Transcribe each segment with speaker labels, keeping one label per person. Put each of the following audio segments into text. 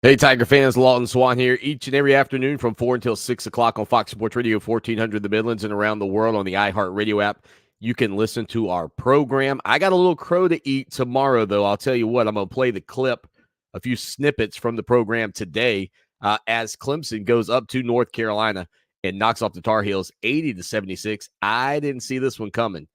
Speaker 1: Hey, Tiger fans, Lawton Swan here each and every afternoon from 4 until 6 o'clock on Fox Sports Radio, 1400 the Midlands, and around the world on the iHeartRadio app. You can listen to our program. I got a little crow to eat tomorrow, though. I'll tell you what, I'm going to play the clip, a few snippets from the program today as Clemson goes up to North Carolina and knocks off the Tar Heels 80-76. I didn't see this one coming.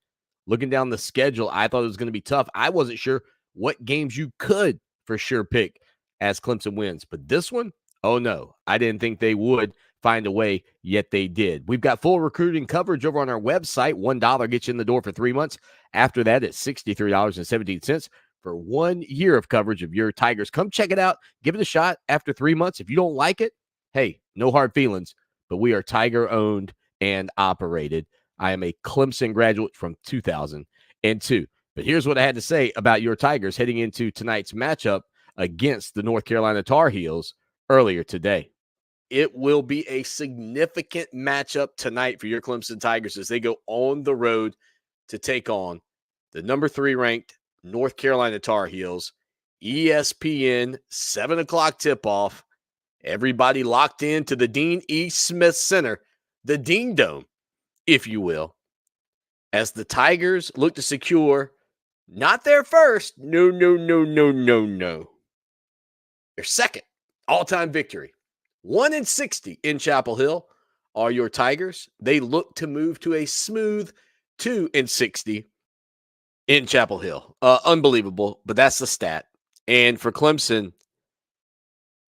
Speaker 1: Looking down the schedule, I thought it was going to be tough. I wasn't sure what games you could for sure pick as Clemson wins. But this one, oh no, I didn't think they would find a way, yet they did. We've got full recruiting coverage over on our website. $1 gets you in the door for 3 months. After that, it's $63.17 for 1 year of coverage of your Tigers. Come check it out. Give it a shot after 3 months. If you don't like it, hey, no hard feelings, but we are Tiger owned and operated. I am a Clemson graduate from 2002. But here's what I had to say about your Tigers heading into tonight's matchup against the North Carolina Tar Heels earlier today. It will be a significant matchup tonight for your Clemson Tigers as they go on the road to take on the number 3 ranked North Carolina Tar Heels. ESPN, 7 o'clock tip-off. Everybody locked into the Dean E. Smith Center, the Dean Dome, if you will, as the Tigers look to secure not their first, no, their second all-time victory. 1-60 in Chapel Hill are your Tigers. They look to move to a smooth 2-60 in Chapel Hill. Unbelievable, but that's the stat. And for Clemson,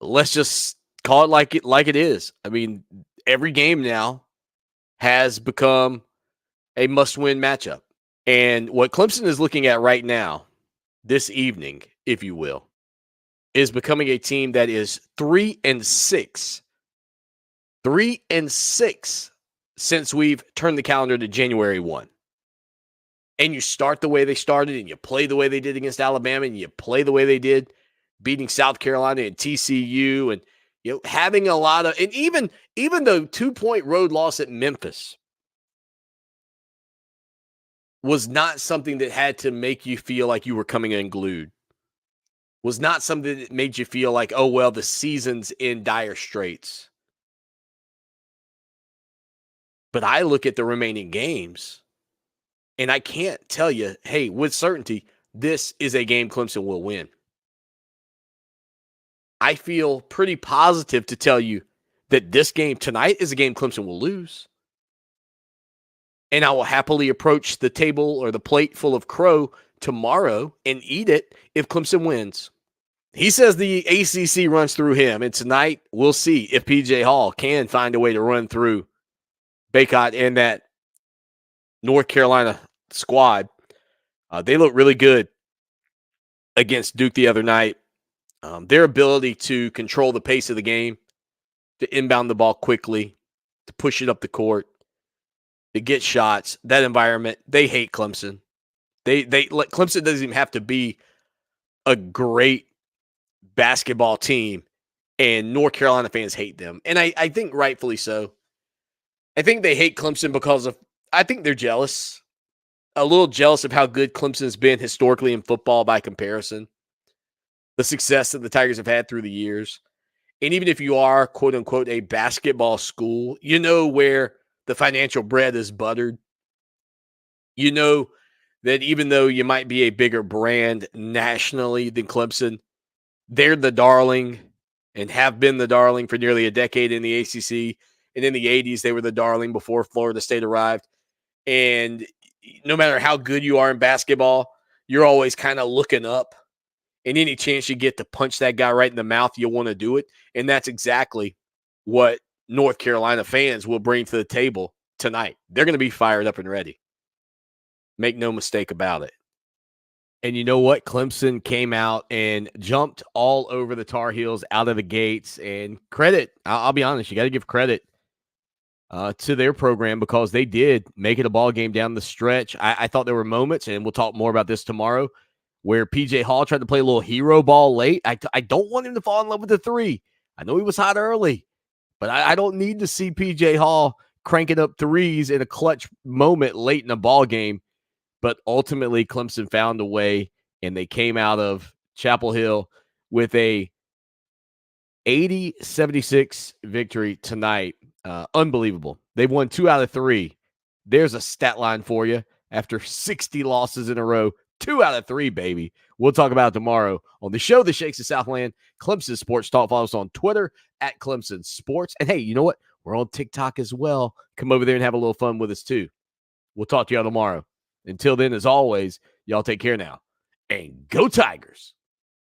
Speaker 1: let's just call it like it is. I mean, every game now has become a must-win matchup. And what Clemson is looking at right now, this evening, if you will, is becoming a team that is 3-6. 3-6 since we've turned the calendar to January 1. And you start the way they started, and you play the way they did against Alabama, and you play the way they did, beating South Carolina and TCU, and having a lot of, and even the 2-point road loss at Memphis was not something that had to make you feel like you were coming unglued. Was not something that made you feel like, oh, well, the season's in dire straits. But I look at the remaining games, and I can't tell you, hey, with certainty, this is a game Clemson will win. I feel pretty positive to tell you that this game tonight is a game Clemson will lose. And I will happily approach the table or the plate full of crow tomorrow and eat it if Clemson wins. He says the ACC runs through him, and tonight we'll see if P.J. Hall can find a way to run through Baycott and that North Carolina squad. They look really good against Duke the other night. Their ability to control the pace of the game, to inbound the ball quickly, to push it up the court, to get shots, that environment, they hate Clemson. Clemson doesn't even have to be a great basketball team, and North Carolina fans hate them. And I think rightfully so. I think they hate Clemson because I think they're jealous. A little jealous of how good Clemson's been historically in football by comparison. The success that the Tigers have had through the years. And even if you are, quote unquote, a basketball school, you know where the financial bread is buttered. You know that even though you might be a bigger brand nationally than Clemson, they're the darling and have been the darling for nearly a decade in the ACC. And in the 80s, they were the darling before Florida State arrived. And no matter how good you are in basketball, you're always kind of looking up. And any chance you get to punch that guy right in the mouth, you want to do it. And that's exactly what North Carolina fans will bring to the table tonight. They're going to be fired up and ready. Make no mistake about it. And you know what? Clemson came out and jumped all over the Tar Heels out of the gates. And credit, I'll be honest, you got to give credit to their program because they did make it a ball game down the stretch. I thought there were moments, and we'll talk more about this tomorrow, where P.J. Hall tried to play a little hero ball late. I don't want him to fall in love with the three. I know he was hot early, but I don't need to see P.J. Hall cranking up threes in a clutch moment late in a ball game. But ultimately, Clemson found a way, and they came out of Chapel Hill with a 80-76 victory tonight. Unbelievable. They've won 2 out of 3. There's a stat line for you. After 60 losses in a row, 2 out of 3, baby. We'll talk about it tomorrow on the show that shakes the Southland, Clemson Sports Talk. Follow us on Twitter at Clemson Sports. And hey, you know what? We're on TikTok as well. Come over there and have a little fun with us too. We'll talk to y'all tomorrow. Until then, as always, y'all take care now. And go Tigers.